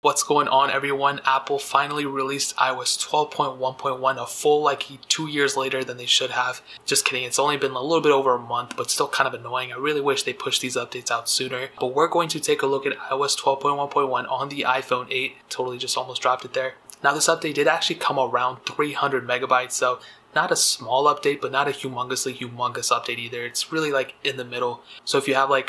What's going on, everyone? Apple finally released iOS 12.1.1 a full 2 years later than they should have. Just kidding, it's only been a little bit over a month, but still kind of annoying. I really wish they pushed these updates out sooner. But we're going to take a look at iOS 12.1.1 on the iPhone 8. Totally just almost dropped it there. Now this update did actually come around 300 megabytes, so not a small update, but not a humongous update either. It's really in the middle. So if you have a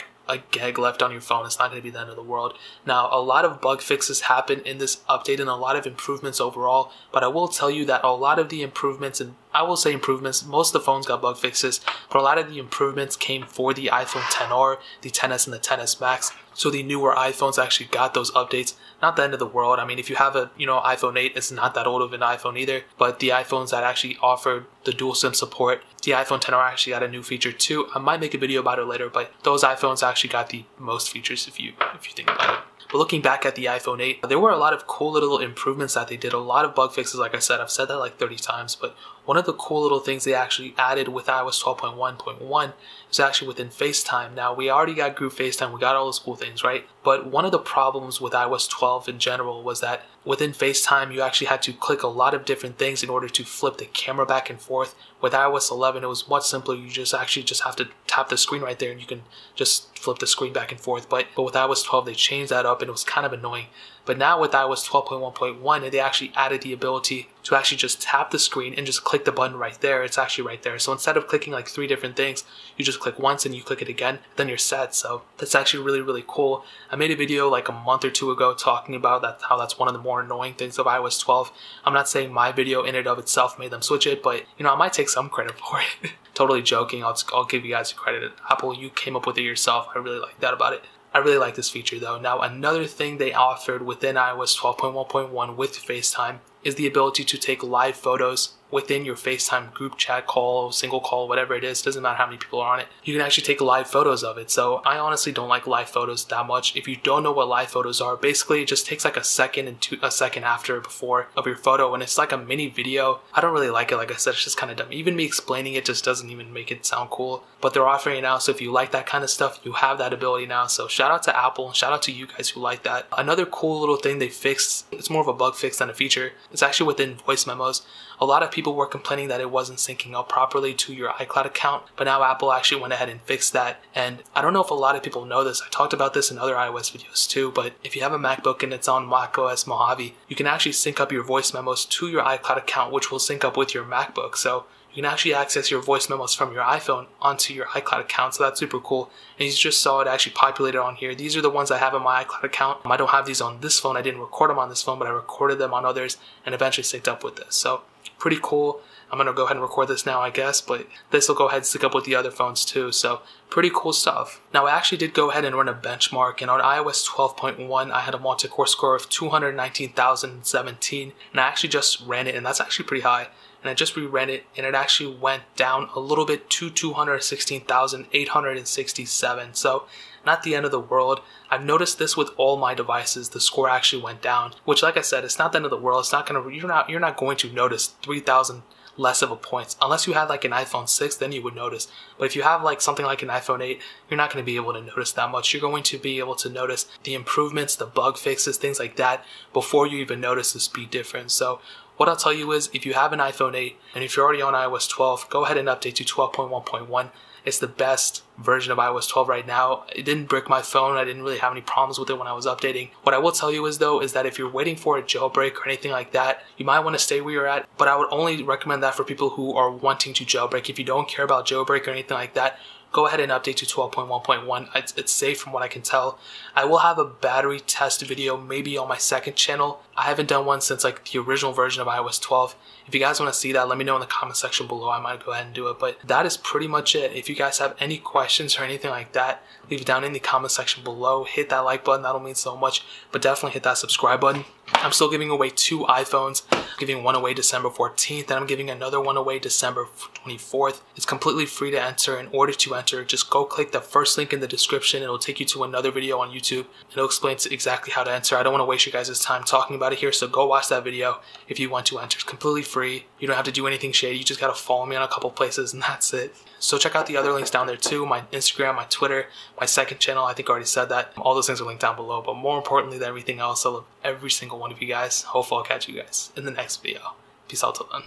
gig left on your phone, it's not going to be the end of the world. Now, a lot of bug fixes happen in this update and a lot of improvements overall, but I will tell you that a lot of the improvements, and I will say improvements, most of the phones got bug fixes, but a lot of the improvements came for the iPhone XR, the XS, and the XS Max. So the newer iPhones actually got those updates. Not the end of the world. I mean, if you have a iPhone 8, it's not that old of an iPhone either. But the iPhones that actually offered the dual SIM support, the iPhone XR actually got a new feature too. I might make a video about it later, but those iPhones actually got the most features if you think about it. But looking back at the iPhone 8, there were a lot of cool little improvements that they did. A lot of bug fixes, like I said. I've said that 30 times, but one of the cool little things they actually added with iOS 12.1.1 is actually within FaceTime. Now, we already got group FaceTime, we got all those cool things, right? But one of the problems with iOS 12 in general was that within FaceTime, you actually had to click a lot of different things in order to flip the camera back and forth. With iOS 11, it was much simpler. You just have to tap the screen right there and you can just flip the screen back and forth. But with iOS 12, they changed that up and it was kind of annoying. But now with iOS 12.1.1, they actually added the ability to actually just tap the screen and just click the button right there. It's actually right there. So instead of clicking 3 different things, you just click once and you click it again, then you're set. So that's actually really, really cool. I made a video a month or two ago talking about how that's one of the more annoying things of iOS 12. I'm not saying my video in and of itself made them switch it, but I might take some credit for it. Totally joking. I'll give you guys credit. Apple, you came up with it yourself. I really like that about it. I really like this feature though. Now, another thing they offered within iOS 12.1.1 with FaceTime is the ability to take live photos within your FaceTime group chat call, single call, whatever it is. Doesn't matter how many people are on it. You can actually take live photos of it. So I honestly don't like live photos that much. If you don't know what live photos are, basically it just takes a second and a second after before of your photo, and it's like a mini video. I don't really like it. Like I said, it's just kind of dumb. Even me explaining it just doesn't even make it sound cool. But they're offering it now, so if you like that kind of stuff, you have that ability now. So shout out to Apple and shout out to you guys who like that. Another cool little thing they fixed, it's more of a bug fix than a feature. It's actually within voice memos. A lot of people were complaining that it wasn't syncing up properly to your iCloud account, but now Apple actually went ahead and fixed that. And I don't know if a lot of people know this. I talked about this in other iOS videos too, but if you have a MacBook and it's on macOS Mojave, you can actually sync up your voice memos to your iCloud account, which will sync up with your MacBook. So you can actually access your voice memos from your iPhone onto your iCloud account, so that's super cool. And you just saw it actually populated on here. These are the ones I have on my iCloud account. I don't have these on this phone. I didn't record them on this phone, but I recorded them on others and eventually synced up with this. So pretty cool. I'm going to go ahead and record this now, I guess, but this will go ahead and sync up with the other phones too. So pretty cool stuff. Now, I actually did go ahead and run a benchmark, and on iOS 12.1, I had a multi-core score of 219,017, and I actually just ran it, and that's actually pretty high. And I just reran it, and it actually went down a little bit to 216,867. So not the end of the world. I've noticed this with all my devices. The score actually went down, which, like I said, it's not the end of the world. It's not gonna. You're not going to notice 3,000 less of a points unless you had an iPhone 6. Then you would notice. But if you have something like an iPhone 8, you're not going to be able to notice that much. You're going to be able to notice the improvements, the bug fixes, things like that before you even notice the speed difference. So what I'll tell you is, if you have an iPhone 8 and if you're already on iOS 12, go ahead and update to 12.1.1. It's the best version of iOS 12 right now. It didn't brick my phone. I didn't really have any problems with it when I was updating. What I will tell you is that if you're waiting for a jailbreak or anything like that, you might want to stay where you're at. But I would only recommend that for people who are wanting to jailbreak. If you don't care about jailbreak or anything like that, go ahead and update to 12.1.1. It's safe from what I can tell. I will have a battery test video maybe on my second channel. I haven't done one since the original version of iOS 12. If you guys want to see that, let me know in the comment section below. I might go ahead and do it. But that is pretty much it. If you guys have any questions or anything like that, leave it down in the comment section below. Hit that like button. That'll mean so much. But definitely hit that subscribe button. I'm still giving away 2 iPhones. I'm giving one away December 14th, and I'm giving another one away December 24th. It's completely free to enter. In order to enter, just go click the first link in the description. It'll take you to another video on YouTube. It'll explain exactly how to enter. I don't want to waste you guys' time talking about it here, so go watch that video if you want to enter. It's completely free. You don't have to do anything shady. You just gotta follow me on a couple places, and that's it. So check out the other links down there too, my Instagram, my Twitter, my second channel. I think I already said that. All those things are linked down below, but more importantly than everything else, I love every single one of you guys. Hopefully I'll catch you guys in the next video. Peace out till then.